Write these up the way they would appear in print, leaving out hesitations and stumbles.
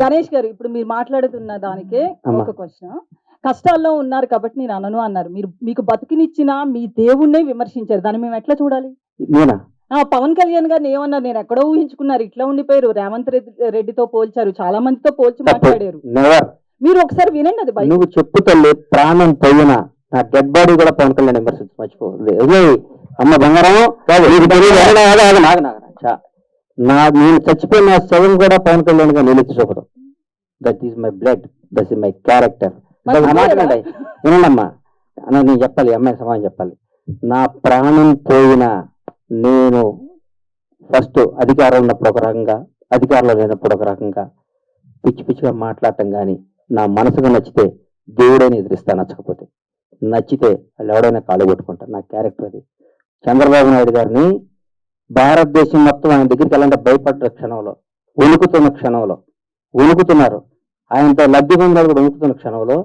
గణేష్ గారు ఇప్పుడు మీరు మాట్లాడుతున్న దానికే ఒక క్వశ్చన్. కష్టాల్లో ఉన్నారు కాబట్టి నేను అనను అన్నారు. మీకు బతికినిచ్చిన మీ దేవుణ్ణే విమర్శించారు. దాన్ని మేము ఎట్లా చూడాలి? నేనా? పవన్ కళ్యాణ్ గారిని ఏమన్నారు? నేను ఎక్కడో ఊహించుకున్నారు, ఇట్లా ఉండిపోయారు. రేవంత్ రెడ్డితో పోల్చారు, చాలా మందితో పోల్చి మాట్లాడారు. మీరు ఒకసారి వినండి అది. నువ్వు చెప్పు తల్లి, ప్రాణం పోయిన నా డెడ్ బాడీ కూడా పవన్ కళ్యాణ్ విమర్శించి మర్చిపోతుంది. అమ్మ బంగారం నేను చచ్చిపోయిన శవం కూడా పవన్ కళ్యాణ్ గా నిలిచి చూపడం. That is my blood, that is my character. వినండమ్మా, నేను చెప్పాలి, అమ్మాయి సమాధానం చెప్పాలి. నా ప్రాణం పోయిన నేను ఫస్ట్ అధికారంలో ఉన్నప్పుడు ఒక రకంగా, అధికారంలో లేనప్పుడు ఒక రకంగా పిచ్చి పిచ్చిగా మాట్లాడటం కానీ, నా మనసుకు నచ్చితే దేవుడైనా ఎదిరిస్తా, నచ్చకపోతే నచ్చితే వాళ్ళు ఎవడైనా కాళ్ళు కొట్టుకుంటారు. నా క్యారెక్టర్ అది. చంద్రబాబు నాయుడు గారిని భారతదేశం మొత్తం ఆయన దగ్గరికి వెళ్ళాలంటే భయపడ్డ క్షణంలో, వణుకుతున్న క్షణంలో, వణుకుతున్నారు. ఆయనతో లబ్ధి పొందాలు కూడా వణుకుతున్న క్షణంలో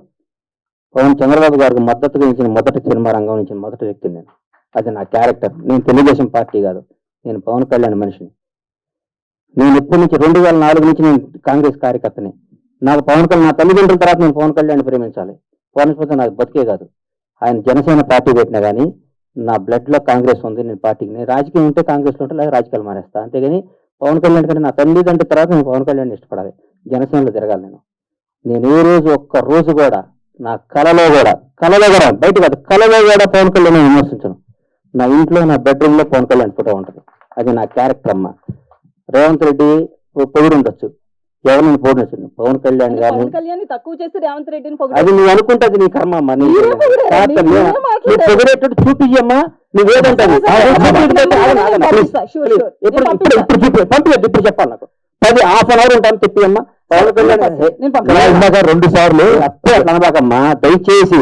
చంద్రబాబు గారికి మద్దతుగా ఇచ్చిన మొదటి సినిమా రంగం నుంచి మొదటి వ్యక్తిని నేను. అది నా క్యారెక్టర్. నేను తెలుగుదేశం పార్టీ కాదు, నేను పవన్ కళ్యాణ్ మనిషిని. నేను ఎప్పటి నుంచి 2004 నుంచి నేను కాంగ్రెస్ కార్యకర్తని. నాకు పవన్ కళ్యాణ్, నా తల్లిదండ్రుల తర్వాత నేను పవన్ కళ్యాణ్ ప్రేమించాలి. పోనిపోతే నాకు బతికే కాదు. ఆయన జనసేన పార్టీ పెట్టినా కానీ నా బ్లడ్ లో కాంగ్రెస్ ఉంది. నేను పార్టీకి, నేను రాజకీయం ఉంటే కాంగ్రెస్ లో ఉంటే లేదా రాజకీయాలు మానేస్తా. అంతేగాని పవన్ కళ్యాణ్ కంటే నా తల్లిదండ్రుల తర్వాత నేను పవన్ కళ్యాణ్ ఇష్టపడాలి. జనసేనలో తిరగాలి. నేను ఏ రోజు ఒక్క రోజు కూడా నా కలలో కూడా బయట కాదు, కలలో కూడా పవన్ కళ్యాణ్ విమర్శించను. నా ఇంట్లో, నా బెడ్రూమ్ లో పవన్ కళ్యాణ్ ఫోటో ఉంటుంది. అది నా క్యారెక్టర్ అమ్మ. రేవంత్ రెడ్డి పొగిడి ఉండొచ్చు, ఎవరిని పోడొచ్చు. పవన్ కళ్యాణ్ గారిని తక్కువ చేసి రేవంత్ రెడ్డిని అది నువ్వు అనుకుంటే అది నీ కర్మ అమ్మా. నీ పొగిడేటట్టు చూపించమ్మా. నువ్వేదంటది ఇప్పుడు చెప్పాలి నాకు. 10 హాఫ్ ఉంటాను చెప్పి అమ్మా. పవన్ కళ్యాణ్ 2 సార్లు అనబాకమ్మా. దయచేసి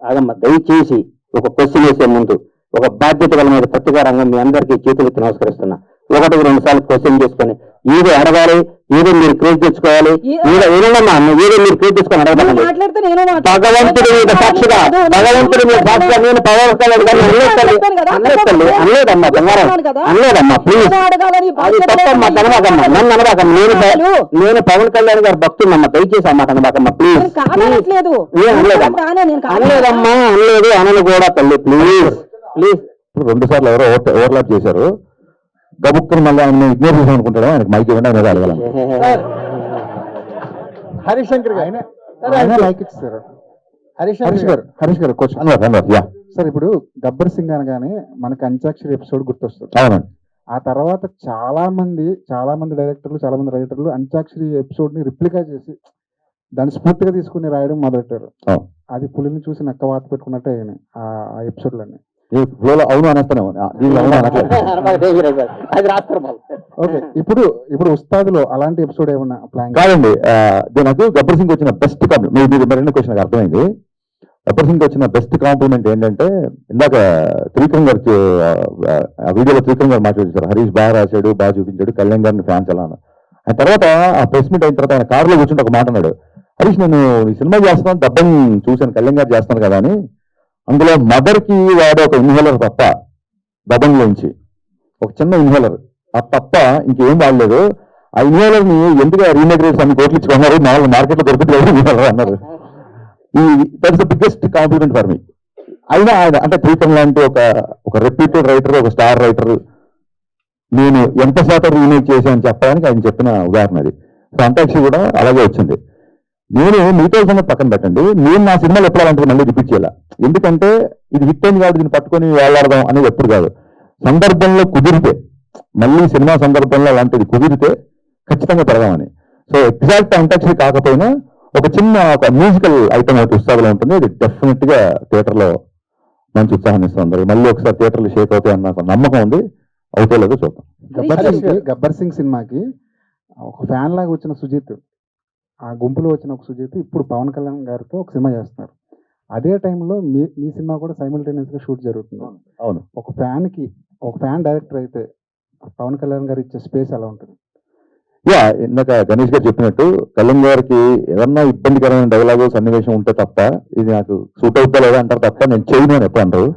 ఆగమ్మా, దయచేసి ఒక క్వశ్చన్ వేసే ముందు ఒక బాధ్యత గల మీద పత్రికా రంగం మీ అందరికీ చేతులెత్తి నమస్కరిస్తున్నా. 1-2 సార్లు క్వశ్చన్ చేసుకొని ఏదో అడగాలి, ఏదో మీరు క్రియేట్ తెచ్చుకోవాలి, ఏదమ్మా ఏదో మీరు క్రియేట్ తెచ్చుకొని అడగండి. భగవంతుడి మీద సాక్షిగా, భగవంతుడి మీద సాక్షిగా నేను పవన్ కళ్యాణ్ గారిని అనలేదమ్మా. బంగారం అనలేదమ్మా, ప్లీజ్. అది తప్పమ్మా, అనబాకమ్మా, నన్ను అనబాకమ్మా. నేను పవన్ కళ్యాణ్ గారి భక్తున్నమ్మా, దయచేసి అమ్మా అనబాకమ్మా, ప్లీజ్. అనలేదమ్మా, అనలేదు, అనను కూడా తల్లి, ప్లీజ్ ప్లీజ్. 2 సార్లు ఎవరో ఓవర్లాప్ చేశారు. గబుక్కుని మళ్ళీ ఆయన ఇగ్నోర్ చేసాం అనుకుంటాడు. ఆయనకు మైక్ ఇవ్వండి, ఆయన అడగలం. హరిశంకర్ లైక్ ఇచ్చారు. హరీష్ గారు క్వశ్చన్ సార్. ఇప్పుడు గబ్బర్ సింగ్ అనగానే మనకి అంత్యాక్షరి ఎపిసోడ్ గుర్తొస్తుంది. అవునండి. ఆ తర్వాత చాలా మంది రైటర్లు అంత్యాక్షరి ఎపిసోడ్ ని రిప్లికా చేసి దాన్ని స్ఫూర్తిగా తీసుకుని రాయడం మొదలెట్టారు. అది పులిని చూసి నక్క వాత పెట్టుకున్నట్టే ఆ ఎపిసోడ్లన్నీ. అవును అనేస్తాను. ఓకే, ఇప్పుడు ఉస్తాదులో అలాంటి ఎపిసోడ్ ఏమన్నా ప్లాన్? కాదండి, నాకు గబ్బర్ సింగ్ వచ్చిన బెస్ట్ కాంప్లిమెంట్, మీరు మరిన్ని క్వశ్చన్ నాకు అర్థమైంది. గబ్బర్ సింగ్ వచ్చిన బెస్ట్ కాంప్లిమెంట్ ఏంటంటే, ఇందాక త్రివిక్రమ్ గారు ఆ వీడియోలో త్రివిక్రమ్ గారు మాట్లాడారు. హరీష్ బాగా రాశాడు, బాగా చూపించాడు, కళ్యాణ్ గారిని ఫ్యాన్స్ ఎలా అన్నారు. ఆయన తర్వాత ఆ ప్రెస్ మీట్ అయిన తర్వాత ఆయన కారులో కూర్చుంటే ఒక మాట అన్నాడు, హరీష్ నేను ఈ సినిమా చేస్తున్నాను, డబ్బని చూశాను, కళ్యాణ్ గారు చేస్తాను కదా అని. అందులో మదర్ కి వాడే ఒక ఇన్హేలర్ తప్ప, దబంలోంచి ఒక చిన్న ఇన్హేలర్, ఆ తప్ప ఇంకేం వాడలేదు. ఆ ఇన్హేలర్ ని ఎందుకు రీమేక్ రేట్స్ అన్ని కోట్లు ఇచ్చుకున్నారు, మామూలు మార్కెట్ లో దొరుకుతుంది ఇన్హేలర్ అన్నారు. That is the biggest compliment for me. అయినా ఆయన అంటే త్రివిక్రమ్ లాంటి ఒక రెప్యూటెడ్ రైటర్, ఒక స్టార్ రైటర్ నేను ఎంత శాతం రీమేక్ చేశానని చెప్పడానికి ఆయన చెప్పిన ఉదాహరణ అది. సో అంతాక్షరి కూడా అలాగే వచ్చింది. నేను మిగతా సంగతి పక్కన పెట్టండి, నేను నా సినిమాలు ఎప్పుడు అలాంటివి మళ్ళీ రిపీట్ చేయాల. ఎందుకంటే ఇది హిట్ అయింది కాబట్టి దీన్ని పట్టుకొని వేలాడదాం అనేది ఎప్పుడు కాదు. సందర్భంలో కుదిరితే, మళ్ళీ సినిమా సందర్భంలో అలాంటిది కుదిరితే ఖచ్చితంగా పెడదామని. సో ఎగ్జాక్ట్ అంతాక్షరి కాకపోయినా ఒక మ్యూజికల్ ఐటమ్ ఒకటి ఉత్సాహంలో ఉంటుంది. అది డెఫినెట్ గా థియేటర్లో మంచి ఉత్సాహాన్ని ఇస్తుంది. మళ్ళీ ఒకసారి థియేటర్లు షేక్ అవుతాయి అన్న నమ్మకం ఉంది. అవుతలేదో చూద్దాం. గబ్బర్ సింగ్ సినిమాకి ఒక ఫ్యాన్ లాగా వచ్చిన సుజిత్, ఆ గుంపులో వచ్చిన ఒక సుజిత్ ఇప్పుడు పవన్ కళ్యాణ్ గారితో ఒక సినిమా చేస్తున్నారు. అదే టైంలో మీ సినిమా కూడా సైమల్టేనియస్ గా షూట్ జరుగుతుంది. అవును. ఒక ఫ్యాన్ డైరెక్టర్ అయితే పవన్ కళ్యాణ్ గారు ఇచ్చే స్పేస్ ఎలా ఉంటుంది? ఇందాక గణేష్ గారు చెప్పినట్టు కళ్యాణ్ గారికి ఏదన్నా ఇబ్బందికరమైన డైలాగు సన్నివేశం ఉంటే తప్ప, ఇది నాకు సూట్ అవుతా లేదా అంటారు తప్ప నేను చేయను అని ఎప్పుడు అంటారు.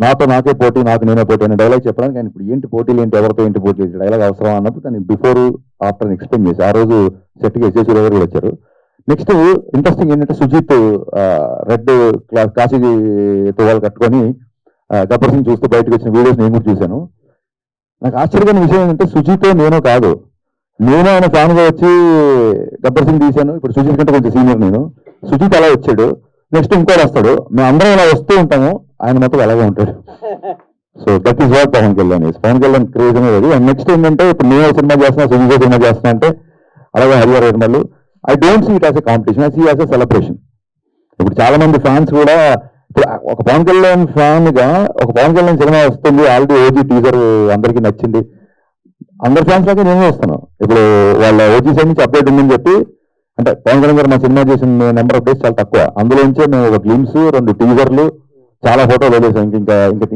నాతో నాకే పోటీ, నాకు నేనే పోటీ అనే డైలాగ్ చెప్పడానికి ఆయన ఇప్పుడు ఏంటి పోటీలు ఏంటి, ఎవరితో ఏంటి పోటీ డైలాగ్ అవసరం అన్నప్పుడు దాన్ని బిఫోర్ ఆఫ్టర్ ఎక్స్ప్లెయిన్ చేసి ఆ రోజు సెట్కి ఎస్ఏ గారు వచ్చారు. నెక్స్ట్ ఇంట్రెస్టింగ్ ఏంటంటే సుజిత్ రెడ్ కాశీ తువాలు కట్టుకొని గబ్బర్ సింగ్ చూస్తూ బయటకు వచ్చిన వీడియోస్ నేను కూడా చూశాను. నాకు ఆశ్చర్యమైన విషయం ఏంటంటే సుజిత్ నేను కాదు, నేను ఆయన ఫ్యాన్ గా వచ్చి గబ్బర్ సింగ్ తీశాను. ఇప్పుడు సుజిత్ కంటే కొంచెం సీనియర్ నేను. సుజిత్ అలా వచ్చాడు, నెక్స్ట్ ఇంకోటి వస్తాడు, మేము అందరం ఇలా వస్తూ ఉంటాము, ఆయన మొత్తం అలాగే ఉంటాడు. So that is what Pawan Kalyan craze అనేది. అండ్ నెక్స్ట్ ఏంటంటే ఇప్పుడు నేను సినిమా చేస్తున్నా, సుజిత్ సినిమా చేస్తున్నా అంటే అలాగే హరిహర మళ్ళీ I don't see it as a competition, I see as a celebration. ఇప్పుడు చాలా మంది ఫ్యాన్స్ కూడా ఇప్పుడు ఒక పవన్ కళ్యాణ్ ఫ్యాన్ గా ఒక పవన్ కళ్యాణ్ సినిమా వస్తుంది, ఆల్రెడీ ఓజీ టీజర్ అందరికీ నచ్చింది, అందరి ఫ్యాన్స్ లాగే నేను వస్తాను. ఇప్పుడు వాళ్ళ ఓజీ సైడ్ నుంచి అప్డేట్ ఉందని చెప్పి, అంటే పవన్ కళ్యాణ్ గారు మా సినిమా చేసిన నెంబర్ ఆఫ్ డేస్ చాలా తక్కువ, అందులోంచే మేము ఒక గ్లిమ్స్ 2 టీజర్లు చాలా ఫోటోలు వదిలేసాం.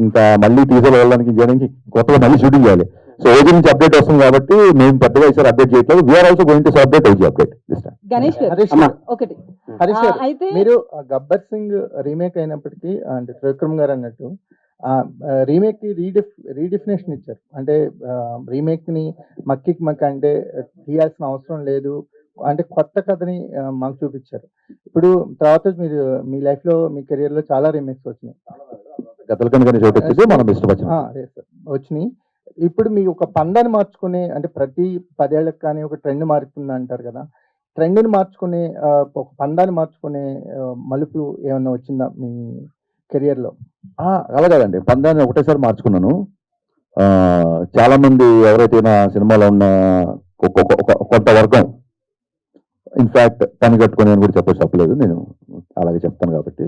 ఇంకా మళ్ళీ టీజర్లు వెళ్ళడానికి చేయడానికి కొత్తగా మళ్ళీ షూటింగ్ చేయాలి. సో ఓజీ నుంచి అప్డేట్ వస్తుంది కాబట్టి మేము పెద్దగా ఈసారి అప్డేట్ చేయట్లేదు. We're also going to update OG update this time. Ganesh గారు హరీష్ ఒకటి హరీష్ గారు, అయితే మీరు గబ్బర్ సింగ్ రీమేక్ అయినప్పటికీ అంటే త్రివిక్రమ్ గారు అన్నట్టు రీమేక్ కి రీడిఫినేషన్ ఇచ్చారు. అంటే రీమేక్ ని మక్కికి మక్క అంటే తీయాల్సిన అవసరం లేదు, అంటే కొత్త కథని మాకు చూపించారు. ఇప్పుడు తర్వాత మీరు మీ లైఫ్ లో మీ కెరియర్ లో చాలా రీమేక్స్ వచ్చినాయి, గతలకని చోటు వచ్చేసి మనం ఇష్టపచ్చాం వచ్చినాయి. ఇప్పుడు మీ ఒక పందాన్ని మార్చుకునే, అంటే ప్రతి 10 ఏళ్ళకి కానీ ఒక ట్రెండ్ మారుతుంది అంటారు కదా, ట్రెండ్ని మార్చుకునే ఒక పందాన్ని మార్చుకునే మలుపు ఏమన్నా వచ్చిందా మీ కెరియర్ లో? అలా కాదండి, పందాన్ని ఒకటేసారి మార్చుకున్నాను. చాలా మంది ఎవరైతే నా సినిమాలో ఉన్న కొంత వర్గం, ఇన్ఫాక్ట్ పని కట్టుకొని అని కూడా చెప్పలేదు, నేను అలాగే చెప్తాను కాబట్టి,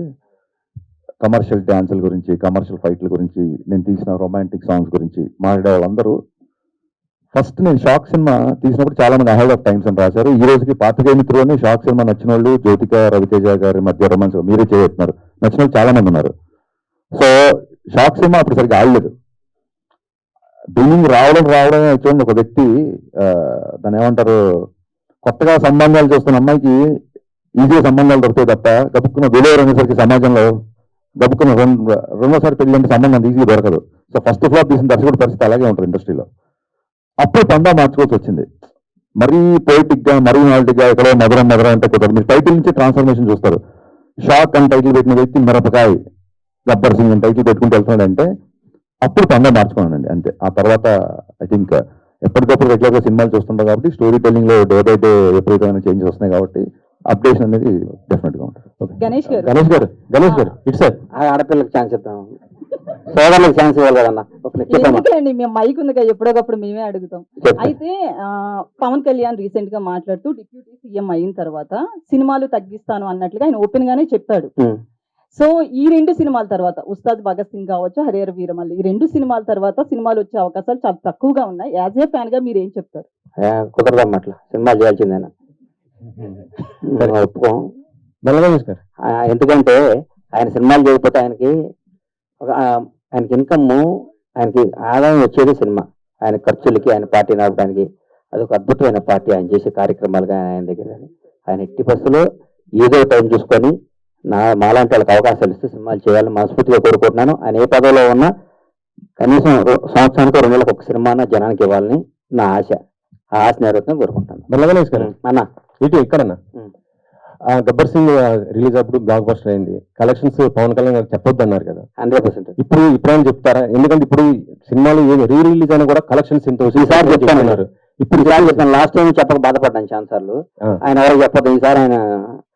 కమర్షియల్ డ్యాన్సుల గురించి, కమర్షియల్ ఫైట్ల గురించి, నేను తీసిన రొమాంటిక్ సాంగ్స్ గురించి మాట్లాడే వాళ్ళందరూ ఫస్ట్ నేను షాక్ సినిమా తీసినప్పుడు చాలా మంది అహెడ్ ఆఫ్ టైమ్స్ అని రాశారు. ఈ రోజుకి పాతికేయ మిత్రులని షాక్ సినిమా నచ్చిన వాళ్ళు, జ్యోతిక రవితేజ గారి మధ్య రొమాన్స్ మీరే చేయబెట్టున్నారు, నచ్చిన వాళ్ళు చాలా మంది ఉన్నారు. సో షాక్ సినిమా అప్పుడు సరిగ్గా ఆడలేదు. బిగినింగ్ రావడం చూడండి, ఒక వ్యక్తి దాన్ని ఏమంటారు, కొత్తగా సంబంధాలు చూస్తున్న అమ్మాయికి ఈజీగా సంబంధాలు దొరుకుతాయి తప్ప గబుక్కున్న విలువ అనేసరికి సమాజంలో గబుక్కున్న రెండోసారి పెళ్లి అంటే సంబంధం ఈజీగా దొరకదు. సో ఫస్ట్ ఫ్లాప్ తీసిన దర్శకుడు పరిస్థితి అలాగే ఉంటుంది ఇండస్ట్రీలో. అప్పుడు పందా మార్చుకోవాల్సి వచ్చింది. మరీ పొయిటిక్ గా, మరీ నాలిటిక్ గా ఎక్కడో మధురం అంటే కుదరదు. మీరు టైటిల్ నుంచి ట్రాన్స్ఫర్మేషన్ చూస్తారు. షాక్ అని టైటిల్ పెట్టిన వ్యక్తి మిరపకాయ్ గబ్బర్ సింగ్ అని టైటిల్ పెట్టుకుంటూ వెళ్తున్నాడంటే అప్పుడు పందా మార్చుకున్నానండి అంతే. ఆ తర్వాత ఐ థింక్ ఎప్పటికప్పుడు రెగ్యులర్గా సినిమాలు చూస్తుంటాం కాబట్టి స్టోరీ టెల్లింగ్ లో డే బై డే విపరీతమైన చేంజెస్ వస్తున్నాయి కాబట్టి అప్డేషన్ అనేది డెఫినెట్ గా ఉంటుంది. గణేష్ గారు ఇట్స్ ఆడపిల్లకి ఛాన్స్ ఇద్దాం, సోదరులకు ఛాన్స్ ఇవ్వాలి కదన్నా. ఎందుకండి మేము మైక్ ఉంది కదా, ఎప్పుడోకప్పుడు మేమే అడుగుతాం. అయితే పవన్ కళ్యాణ్ రీసెంట్ గా మాట్లాడుతూ డిప్యూటీ సీఎం అయిన తర్వాత సినిమాలు తగ్గిస్తాను అన్నట్లుగా ఆయన ఓపెన్ గానే చెప్పాడు. సో ఈ 2 సినిమాల తర్వాత ఉస్తాద్ భగత్ సింగ్ కావచ్చు, హరిహర వీరమల్లి, ఈ 2 సినిమాల తర్వాత సినిమాలు వచ్చే అవకాశాలు చాలా తక్కువగా ఉన్నాయి. యాజ్ ఏ ఫ్యాన్ గా మీరు ఏం చెప్తారు? కుదరదమ్మా, అట్లా సినిమాలు చేయాల్సిందేనా, ఒప్పుకోం. ఎందుకంటే ఆయన సినిమాలు చేయకపోతే ఆయనకి ఇన్కమ్, ఆయనకి ఆదాయం వచ్చేది సినిమా. ఆయన ఖర్చులకి, ఆయన పార్టీ నడపడానికి అదొక అద్భుతమైన పార్టీ. ఆయన చేసే కార్యక్రమాలు కానీ ఆయన దగ్గర కానీ ఆయన ఎట్టి బస్సులో ఏదో టైం చూసుకొని మాలాంటి వాళ్ళకి అవకాశాలు ఇస్తే సినిమాలు చేయాలని మనస్ఫూర్తిగా కోరుకుంటున్నాను. ఆయన ఏ పదవిలో ఉన్నా కనీసం సంవత్సరానికి 2 నెలలకు ఒక సినిమా జనానికి ఇవ్వాలని నా ఆశ. ఆ ఆశ నెరవేరుతుందని కోరుకుంటాను. అన్న ఇటు ఎక్కడన్నా గబ్బర్ సింగ్ రిలీజ్ అప్పుడు బ్లాక్ బస్టర్ అయింది, కలెక్షన్స్ పవన్ కళ్యాణ్ గారు చెప్పొద్దు అన్నారు కదా, 100%. ఇప్పుడు చెప్తారా? ఎందుకంటే ఇప్పుడు సినిమాలు రీ రిలీజ్ అయినా కూడా కలెక్షన్స్ ఎంత ఈసారి చెప్తాను. ఇప్పుడు ఈసారి చెప్తాను, లాస్ట్ టైం చెప్పక బాధపడ్డాను ఛాన్సర్లు. ఆయన ఎవరికి చెప్పొద్దు, ఈసారి ఆయన